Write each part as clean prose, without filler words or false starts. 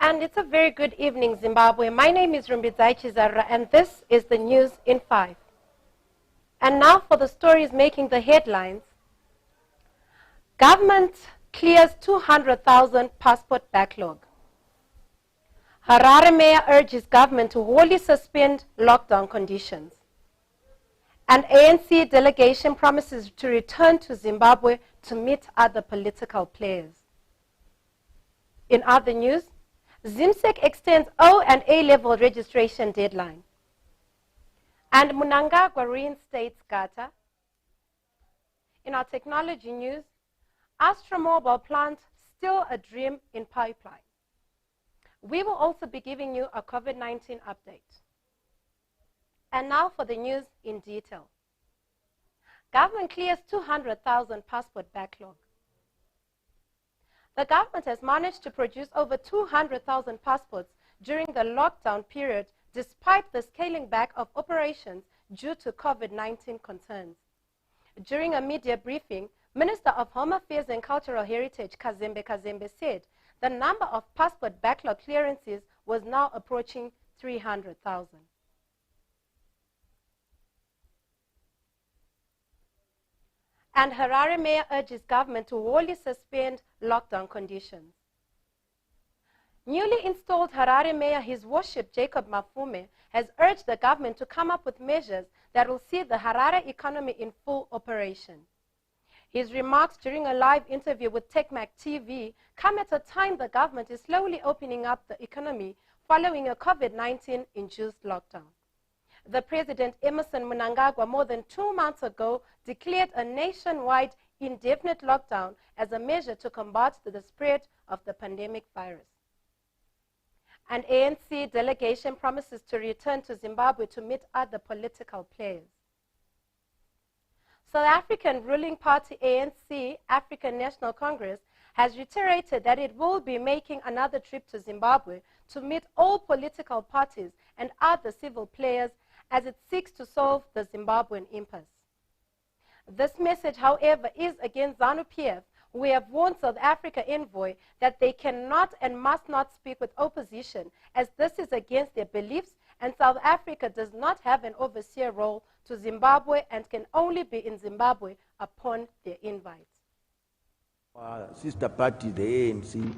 And it's a very good evening, Zimbabwe. My name is Rumbidzai Chizarra, and this is the News in 5. And now for the stories making the headlines. Government clears 200,000 passport backlog. Harare Mayor urges government to wholly suspend lockdown conditions. And ANC delegation promises to return to Zimbabwe to meet other political players. In other news, ZIMSEC extends O and A-level registration deadline. And Mnangagwa reinstates Govt. In our technology news, Astra Mobile plant still a dream in pipeline. We will also be giving you a COVID-19 update. And now for the news in detail. Government clears 200,000 passport backlog. The government has managed to produce over 200,000 passports during the lockdown period, despite the scaling back of operations due to COVID-19 concerns. During a media briefing, Minister of Home Affairs and Cultural Heritage, Kazembe said the number of passport backlog clearances was now approaching 300,000. And Harare Mayor urges government to wholly suspend lockdown conditions. Newly installed Harare Mayor, His Worship Jacob Mafume, has urged the government to come up with measures that will see the Harare economy in full operation. His remarks during a live interview with TechMac TV come at a time the government is slowly opening up the economy following a COVID-19 induced lockdown. The President, Emerson Mnangagwa, more than 2 months ago, declared a nationwide indefinite lockdown as a measure to combat the spread of the pandemic virus. An ANC delegation promises to return to Zimbabwe to meet other political players. South African ruling party ANC, African National Congress, has reiterated that it will be making another trip to Zimbabwe to meet all political parties and other civil players as it seeks to solve the Zimbabwean impasse. This message, however, is against ZANU-PF, who have warned South Africa envoy that they cannot and must not speak with opposition, as this is against their beliefs, and South Africa does not have an overseer role to Zimbabwe and can only be in Zimbabwe upon their invite. Sister party, the ANC,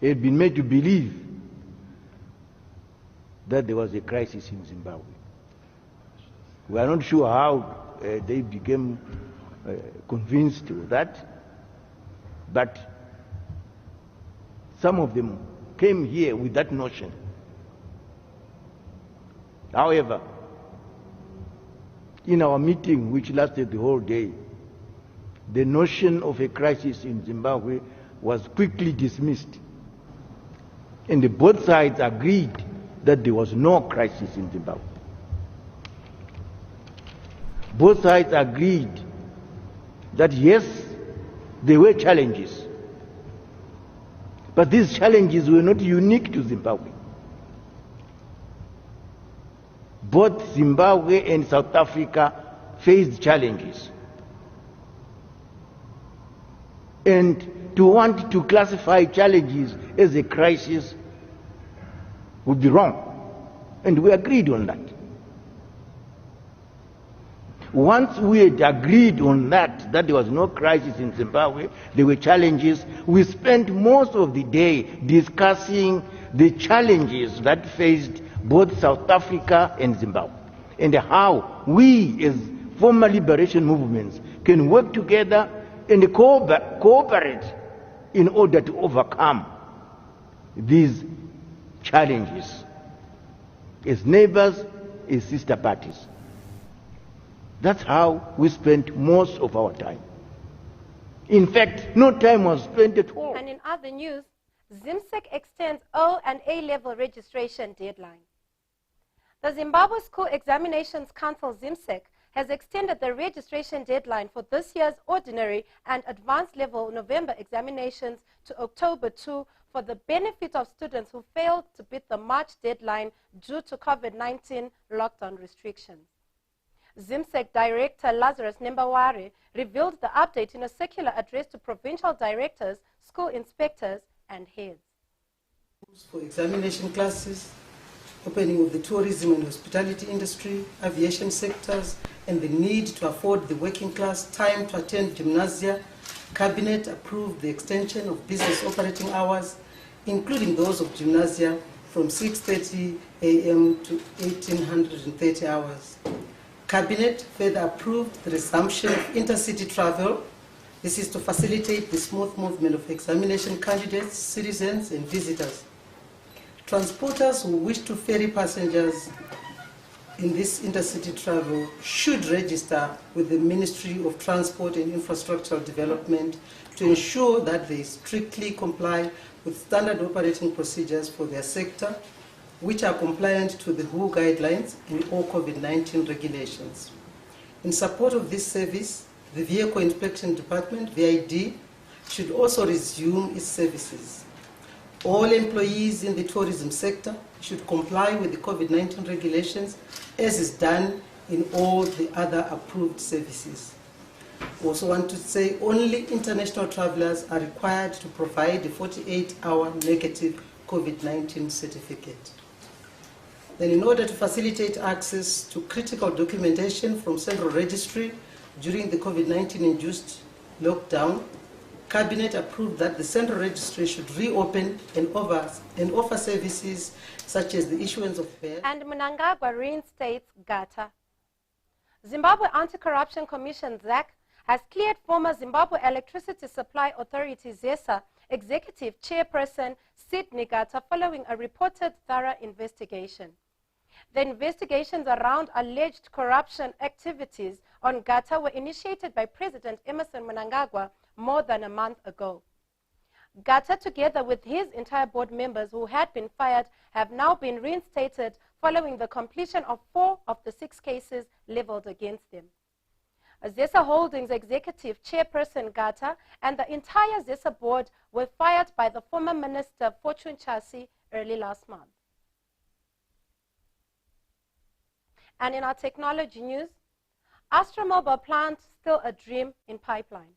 had been made to believe that there was a crisis in Zimbabwe. We are not sure how they became convinced of that, but some of them came here with that notion. However, in our meeting, which lasted the whole day, the notion of a crisis in Zimbabwe was quickly dismissed. And both sides agreed that there was no crisis in Zimbabwe. Both sides agreed that yes, there were challenges, but these challenges were not unique to Zimbabwe. Both Zimbabwe and South Africa faced challenges. And to want to classify challenges as a crisis would be wrong. And we agreed on that. Once we had agreed on that there was no crisis in Zimbabwe, there were challenges, we spent most of the day discussing the challenges that faced both South Africa and Zimbabwe, and how we as former liberation movements can work together and cooperate in order to overcome these challenges as neighbors, as sister parties. That's how we spent most of our time. In fact, no time was spent at all. And in other news, ZIMSEC extends O and A-level registration deadline. The Zimbabwe School Examinations Council, ZIMSEC, has extended the registration deadline for this year's ordinary and advanced level November examinations to October 2 for the benefit of students who failed to beat the March deadline due to COVID-19 lockdown restrictions. ZIMSEC Director Lazarus Nembaware revealed the update in a circular address to provincial directors, school inspectors, and heads. For examination classes, opening of the tourism and hospitality industry, aviation sectors, and the need to afford the working class time to attend gymnasia, Cabinet approved the extension of business operating hours, including those of gymnasia, from 6:30 a.m. to 1830 hours. Cabinet further approved the resumption of intercity travel. This is to facilitate the smooth movement of examination candidates, citizens, and visitors. Transporters who wish to ferry passengers in this intercity travel should register with the Ministry of Transport and Infrastructural Development to ensure that they strictly comply with standard operating procedures for their sector, which are compliant to the WHO guidelines and all COVID-19 regulations. In support of this service, the Vehicle Inspection Department, VID, should also resume its services. All employees in the tourism sector should comply with the COVID-19 regulations as is done in all the other approved services. I also want to say only international travelers are required to provide a 48-hour negative COVID-19 certificate. Then, in order to facilitate access to critical documentation from Central Registry during the COVID-19 induced lockdown, Cabinet approved that the Central Registry should reopen and offer services such as the issuance of bail. And Mnangagwa reinstates Govt. Zimbabwe Anti-Corruption Commission, ZAC, has cleared former Zimbabwe Electricity Supply Authority, ZESA, Executive Chairperson Sidney Govt following a reported thorough investigation. The investigations around alleged corruption activities on Govt were initiated by President Emmerson Mnangagwa more than a month ago. Govt, together with his entire board members who had been fired, have now been reinstated following the completion of 4 of the 6 cases leveled against them. ZESA Holdings Executive Chairperson Govt and the entire ZESA board were fired by the former Minister Fortune Chasi early last month. And in our technology news, Astromobile plant still a dream in pipeline.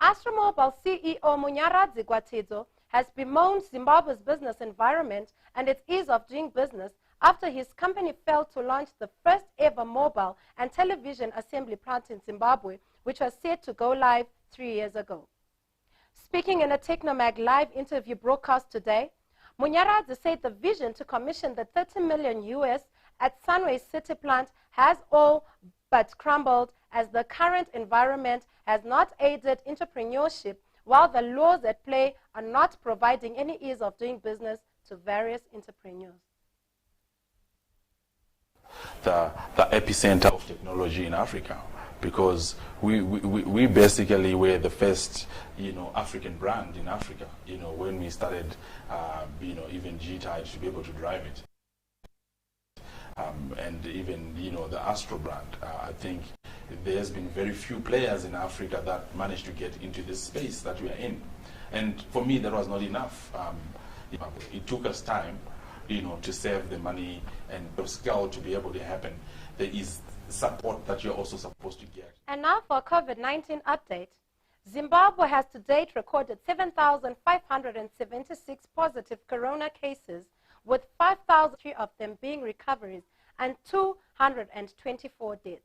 Astromobile CEO Munyaradzi Gwatidzo has bemoaned Zimbabwe's business environment and its ease of doing business after his company failed to launch the first ever mobile and television assembly plant in Zimbabwe, which was set to go live 3 years ago. Speaking in a Technomag live interview broadcast today, Munyaradzi said the vision to commission the $30 million US at Sunway City plant has all but crumbled as the current environment has not aided entrepreneurship, while the laws at play are not providing any ease of doing business to various entrepreneurs. The epicenter of technology in Africa, because we basically were the first, African brand in Africa, when we started, even G-Tide to be able to drive it. And even, the Astro brand. I think there's been very few players in Africa that managed to get into this space that we are in. And for me, that was not enough. It took us time, to save the money and the scale to be able to happen. There is support that you're also supposed to get. And now for a COVID-19 update. Zimbabwe has to date recorded 7,576 positive corona cases, with 5,003 of them being recoveries and 224 deaths.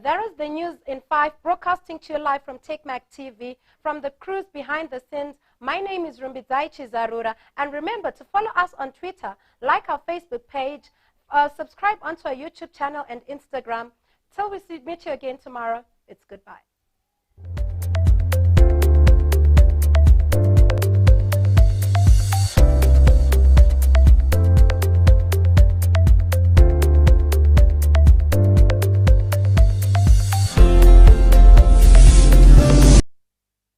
There is the news in 5, broadcasting to you live from TechMac TV, from the crews behind the scenes. My name is Rumbidzai Chizarura, and remember to follow us on Twitter, like our Facebook page, subscribe onto our YouTube channel and Instagram. Till we meet you again tomorrow, it's goodbye.